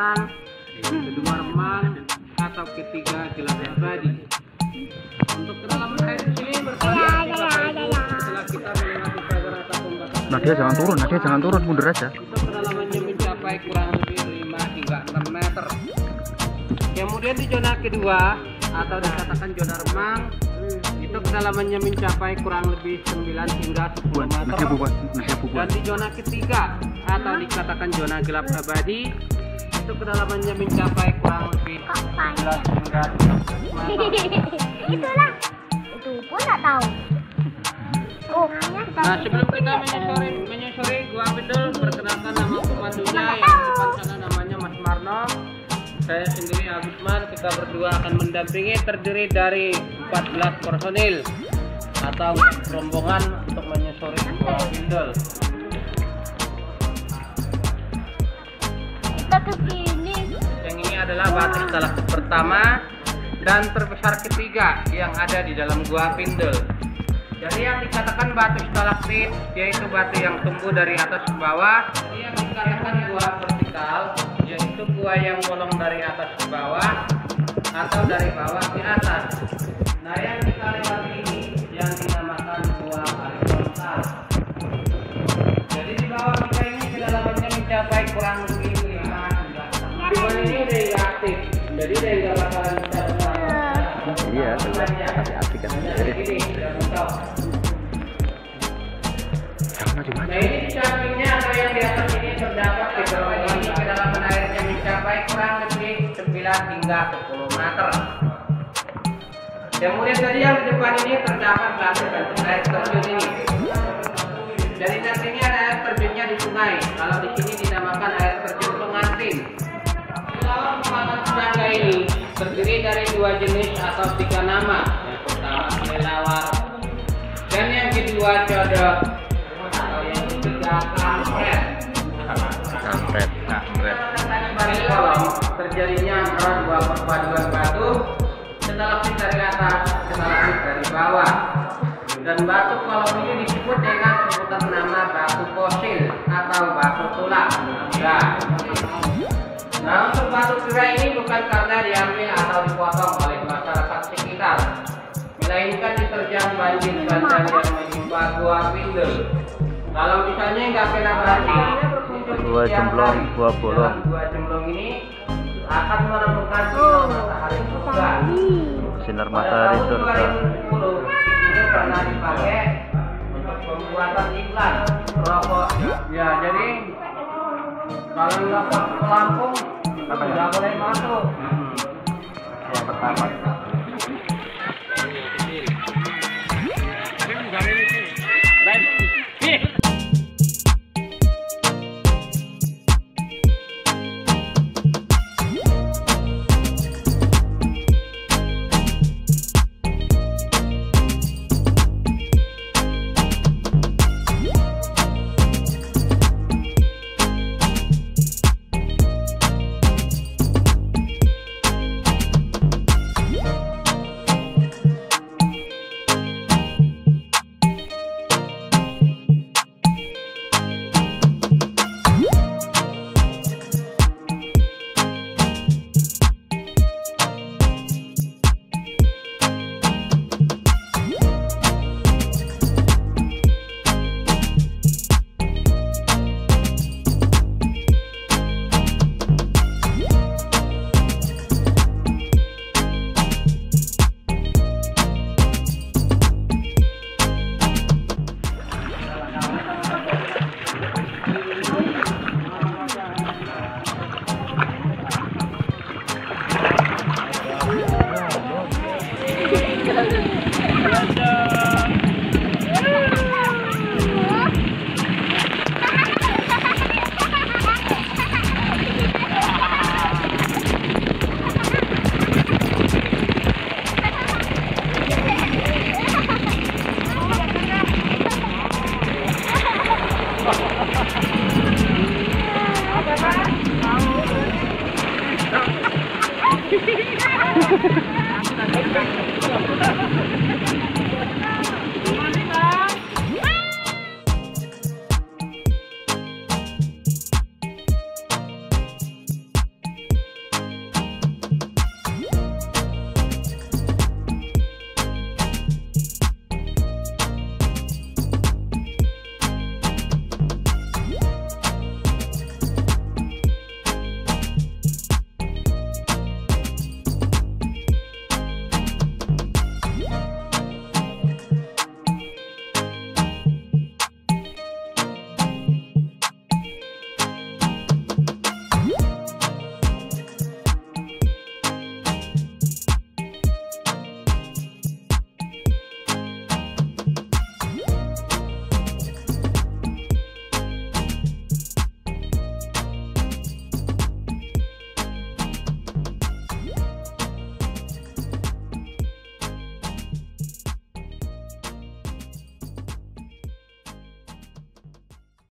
terang, kedua remang, atau ketiga gelap abadi. Untuk kedalaman air di sini bervariasi Bapak Ibu. Setelah kita melewati pagar atau pembatas, Nadia jangan turun, mundur aja. untuk kedalamannya mencapai kurang lebih 5 hingga 6 meter. Kemudian di zona kedua atau dikatakan zona remang, itu kedalamannya mencapai kurang lebih 9 hingga 10 meter. Dan di zona ketiga atau dikatakan zona gelap abadi, itu kedalamannya mencapai kurang lebih 11 hingga 12 meter. Itulah, itu pun nggak tahu. Nah, sebelum kita menyusuri Gua Pindul, perkenalkan nama pemandunya yang di depan sana namanya Mas Marno. Saya sendiri Agusman. Kita berdua akan mendampingi, terdiri dari 14 personil atau rombongan untuk menyusuri Gua Pindul. Kita ke sini. Yang ini adalah batu stalaktit pertama dan terbesar ketiga yang ada di dalam Gua Pindul. Jadi yang dikatakan batu stalaktit yaitu batu yang tumbuh dari atas ke bawah. Jadi yang dikatakan gua vertikal yaitu gua yang bolong dari atas ke bawah atau dari bawah ke atas. Nah, yang kita lewati ini yang dinamakan gua horizontal. Jadi di bawah kita ini kedalamannya mencapai kurang lebih 5 hingga 6. Gua ini udah nggak aktif, jadi dia nggak bakalan bisa berenang. Iya, tapi asik kan. Jadi gini, sudah mentok. Nah, ini di sampingnya atau yang di atas ini terdapat ini kedalaman airnya mencapai kurang lebih 9 hingga 10 meter. Kemudian tadi yang di depan ini terdapat batu air terjun ini. Jadi nantinya ada air terjunnya di sungai. Kalau di sini dinamakan air terjun pengantin. Kalau pemandangan tangga ini terdiri dari 2 jenis atau 3 nama. Yang pertama kelelawar dan yang kedua codok atau yang ketiga kampret. Kolom terjadinya antara 2 perpaduan batu, stalaktit dari atas, stalaktit dari bawah. Dan batu kolom ini disebut dengan sebutan nama batu fosil atau batu tulang. Nah, untuk batu tirai ini bukan karena diambil atau dipotong oleh masyarakat sekitar, melainkan diterjang banjir bandang yang menimpa Gua Pindul. Kalau misalnya nggak kena banjir, Gua Jemblong, Gua Bolong. Gua Jemblong ini akan menemukan sinar matahari surga. Sinar matahari surga. 2010 ini pernah dipakai untuk pembuatan iklan rokok. Ya, jadi kalau nggak ke Lampung nggak boleh masuk. Yang pertama.